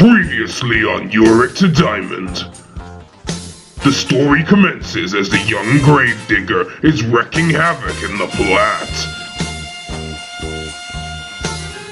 Previously on Yorick to Diamond. The story commences as the young grave digger is wreaking havoc in the Platte.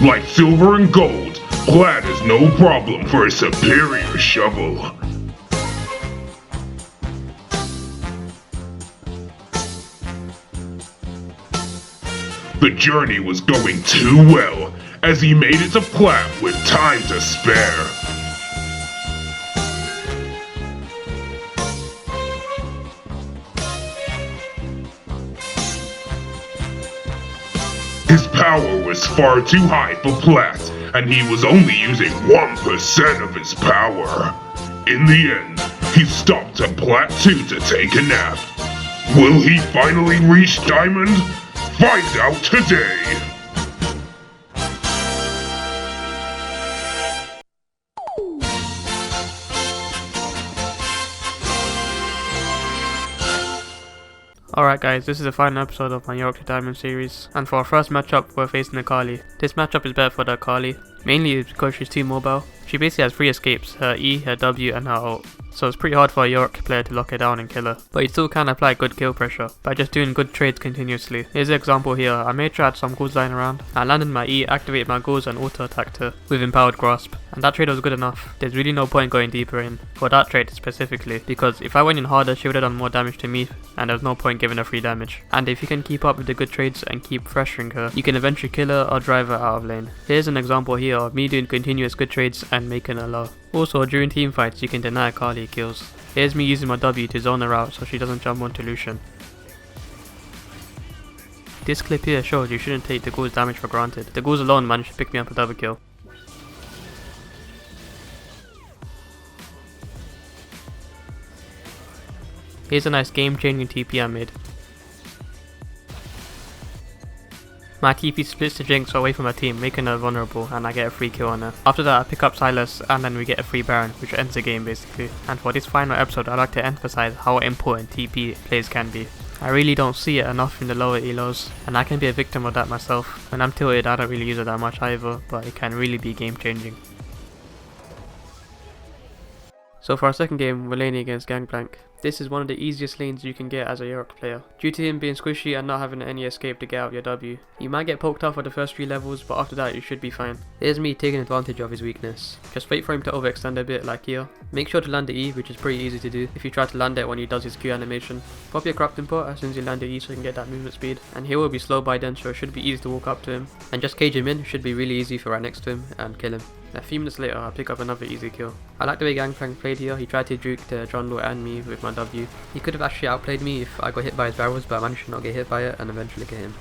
Like silver and gold, Platte is no problem for a superior shovel. The journey was going too well, as he made it to Platte with time to spare. His power was far too high for Platte, and he was only using 1% of his power. In the end, he stopped at Platte 2 to take a nap. Will he finally reach Diamond? Find out today! Alright guys, this is the final episode of my Yorick to Diamond series, and for our first matchup we're facing Akali. This matchup is better for the Akali, mainly because she's too mobile. She basically has 3 escapes, her E, her W and her ult, so it's pretty hard for a Yorick player to lock her down and kill her. But you still can apply good kill pressure by just doing good trades continuously. Here's an example here. I made sure I had some ghouls lying around. I landed my E, activated my ghouls and auto attacked her with empowered grasp, and that trade was good enough. There's really no point going deeper in for that trade specifically, because if I went in harder she would have done more damage to me and there's no point giving her free damage. And if you can keep up with the good trades and keep pressuring her, you can eventually kill her or drive her out of lane. Here's an example here of me doing continuous good trades and making her low. Also, during team fights you can deny Akali kills. Here's me using my W to zone her out so she doesn't jump onto Lucian. This clip here shows you shouldn't take the ghoul's damage for granted. The ghouls alone managed to pick me up a double kill. Here's a nice game changing TP I made. My TP splits the Jinx away from her team, making her vulnerable, and I get a free kill on her. After that I pick up Silas and then we get a free Baron, which ends the game basically. And for this final episode I'd like to emphasize how important TP plays can be. I really don't see it enough in the lower elos, and I can be a victim of that myself. When I'm tilted I don't really use it that much either, but it can really be game changing. So for our second game, we're laning against Gangplank. This is one of the easiest lanes you can get as a Yorick player, due to him being squishy and not having any escape to get out your W. You might get poked out for the first 3 levels, but after that you should be fine. Here's me taking advantage of his weakness. Just wait for him to overextend a bit like here. Make sure to land the E, which is pretty easy to do if you try to land it when he does his Q animation. Pop your corrupt import as soon as you land the E so you can get that movement speed, and he will be slow by then, so it should be easy to walk up to him. And just cage him in, it should be really easy for right next to him and kill him. A few minutes later I pick up another easy kill. I like the way Gangplank played here. He tried to juke the Jundle and me with my W. He could have actually outplayed me if I got hit by his barrels, but I managed to not get hit by it and eventually get him.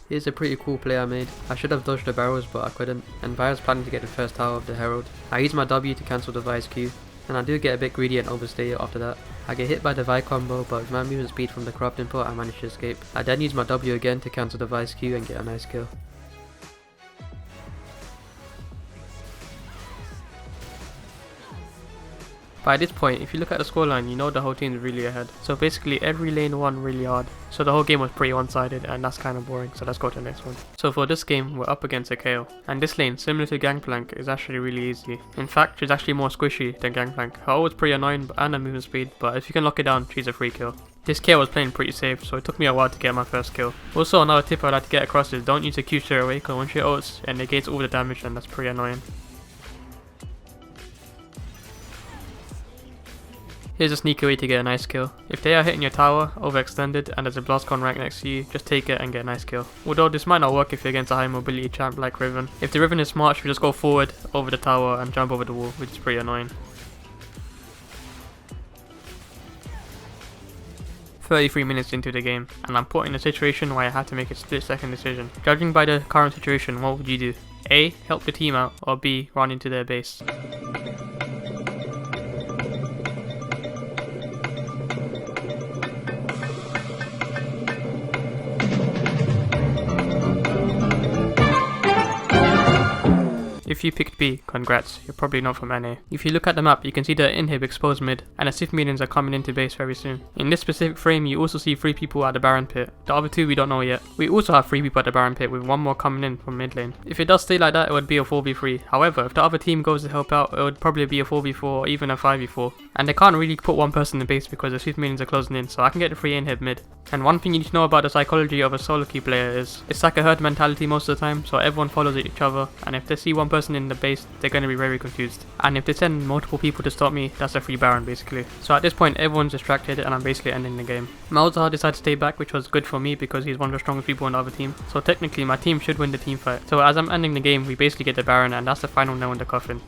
Here's a pretty cool play I made. I should have dodged the barrels but I couldn't, and Vi was planning to get the first tower of the Herald. I use my W to cancel the Vi's Q, and I do get a bit greedy and overstay it after that. I get hit by the Vi combo, but with my movement speed from the corrupt import I managed to escape. I then use my W again to cancel the Vi's Q and get a nice kill. By this point, if you look at the scoreline, you know the whole team is really ahead. So basically every lane won really hard. So the whole game was pretty one-sided, and that's kind of boring, so let's go to the next one. So for this game, we're up against a KO. And this lane, similar to Gangplank, is actually really easy. In fact, she's actually more squishy than Gangplank. Her ult is pretty annoying and her movement speed, but if you can lock it down, she's a free kill. This KO was playing pretty safe, so it took me a while to get my first kill. Also, another tip I'd like to get across is don't use the Q straight away, because when she ults, it negates all the damage and that's pretty annoying. Here's a sneaky way to get a nice kill. If they are hitting your tower, overextended, and there's a Blastcon rank next to you, just take it and get a nice kill. Although this might not work if you're against a high mobility champ like Riven. If the Riven is smart, she will just go forward, over the tower, and jump over the wall, which is pretty annoying. 33 minutes into the game, and I'm put in a situation where I had to make a split-second decision. Judging by the current situation, what would you do? A. Help the team out, or B. Run into their base. If you picked B, congrats, you're probably not from NA. If you look at the map, you can see the inhib exposed mid, and the Sith minions are coming into base very soon. In this specific frame, you also see 3 people at the Baron pit. The other 2 we don't know yet. We also have 3 people at the Baron pit, with 1 more coming in from mid lane. If it does stay like that, it would be a 4v3. However, if the other team goes to help out, it would probably be a 4v4 or even a 5v4. And they can't really put 1 person in base because the Sith minions are closing in, so I can get the free inhib mid. And one thing you need to know about the psychology of a solo queue player is, it's like a herd mentality most of the time, so everyone follows each other, and if they see 1 person in the base, they're going to be very confused. And if they send multiple people to stop me, that's a free Baron basically. So at this point, everyone's distracted and I'm basically ending the game. Malzahar decided to stay back, which was good for me because he's one of the strongest people on the other team. So technically my team should win the team fight. So as I'm ending the game, we basically get the Baron, and that's the final nail in the coffin.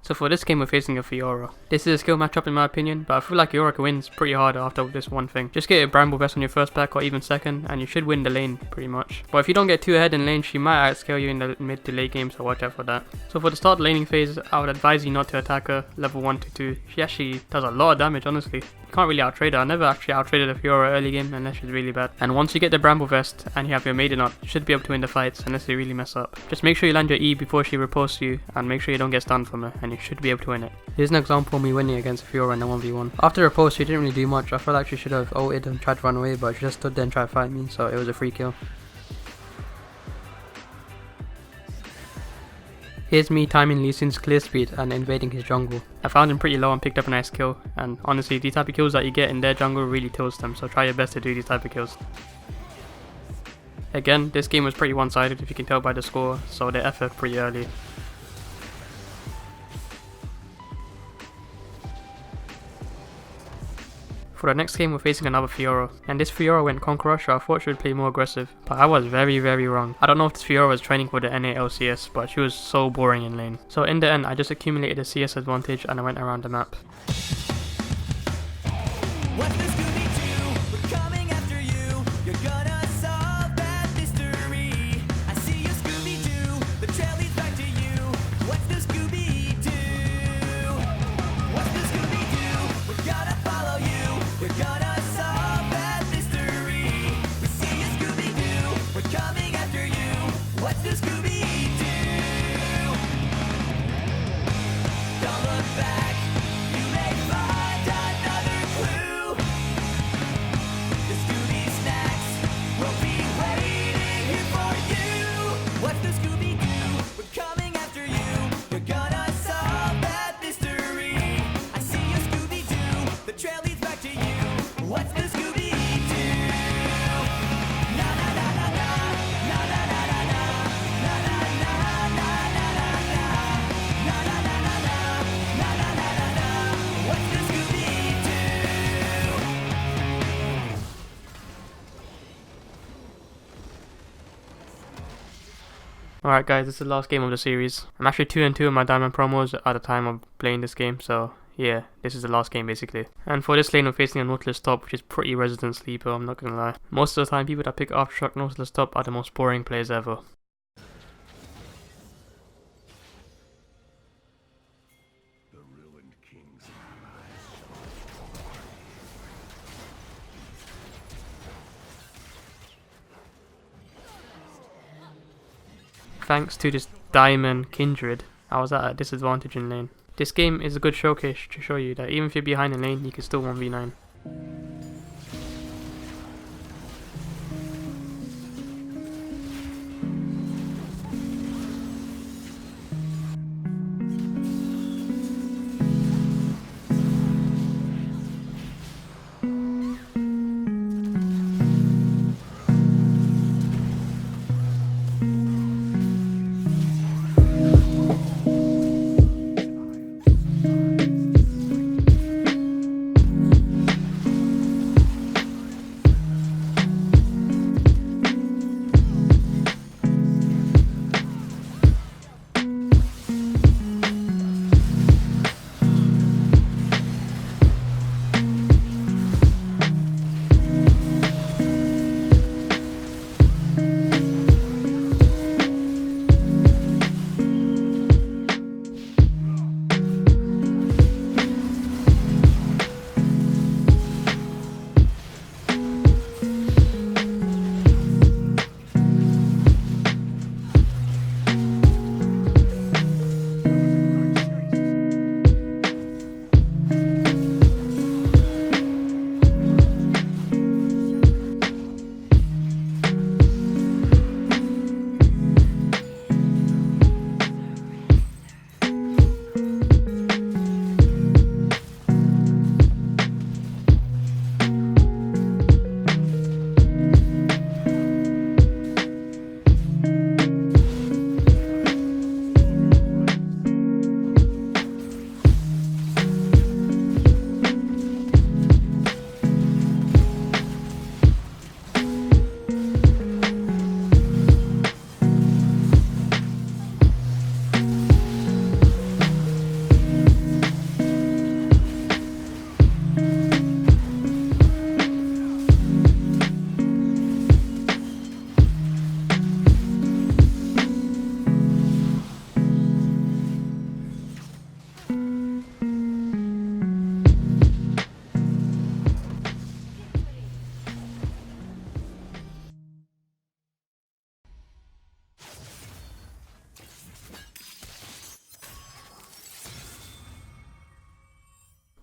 So for this game we're facing a Fiora. This is a skill matchup in my opinion, but I feel like Yorick wins pretty hard after this one thing. Just get a Bramble Vest on your first pack or even second and you should win the lane pretty much. But if you don't get too ahead in lane, she might outscale you in the mid to late game, so watch out for that. So for the start laning phase, I would advise you not to attack her level 1 to 2. She actually does a lot of damage honestly. You can't really outtrade her. I never actually outtraded a Fiora early game unless she's really bad. And once you get the Bramble Vest and you have your Maiden up, you should be able to win the fights unless you really mess up. Just make sure you land your E before she riposts you and make sure you don't get stunned from her and you should be able to win it. Here's an example of me winning against Fiora in the 1v1. After the riposte she didn't really do much. I felt like she should have ulted and tried to run away, but she just stood there and tried to fight me, so it was a free kill. Here's me timing Lee Sin's clear speed and invading his jungle. I found him pretty low and picked up a nice kill, and honestly these type of kills that you get in their jungle really tilts them, so try your best to do these type of kills. Again, this game was pretty one-sided if you can tell by the score, so they FF pretty early. For the next game we're facing another Fiora, and this Fiora went Conqueror, so I thought she would play more aggressive, but I was very wrong. I don't know if this Fiora was training for the NA LCS, but she was so boring in lane. So in the end I just accumulated a CS advantage and I went around the map. Alright guys, this is the last game of the series. I'm actually 2-2 in my diamond promos at the time of playing this game, so yeah, this is the last game basically. And for this lane we're facing a Nautilus top, which is pretty resident sleeper, I'm not gonna lie. Most of the time people that pick Aftershock Nautilus top are the most boring players ever. Thanks to this Diamond Kindred, I was at a disadvantage in lane. This game is a good showcase to show you that even if you're behind in lane, you can still 1v9.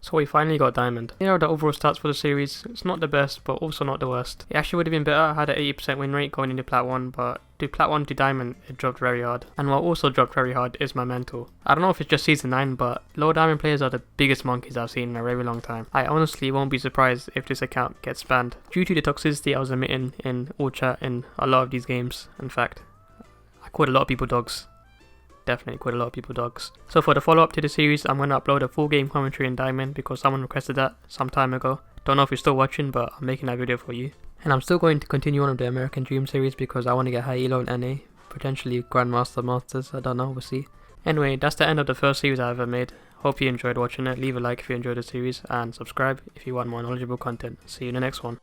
So we finally got Diamond. Here are the overall stats for the series. It's not the best, but also not the worst. It actually would have been better. I had an 80% win rate going into Plat 1, but to Plat 1 to Diamond, it dropped very hard. And what also dropped very hard is my mental. I don't know if it's just Season 9, but low Diamond players are the biggest monkeys I've seen in a very long time. I honestly won't be surprised if this account gets banned, due to the toxicity I was emitting in all chat in a lot of these games. In fact, I called a lot of people dogs. Definitely called a lot of people dogs. So for the follow-up to the series, I'm going to upload a full game commentary in Diamond because someone requested that some time ago. Don't know if you're still watching, but I'm making that video for you. And I'm still going to continue on with the American Dream series because I want to get high elo in NA. Potentially Grandmaster Masters, I don't know, we'll see. Anyway, that's the end of the first series I ever made. Hope you enjoyed watching it. Leave a like if you enjoyed the series and subscribe if you want more knowledgeable content. See you in the next one.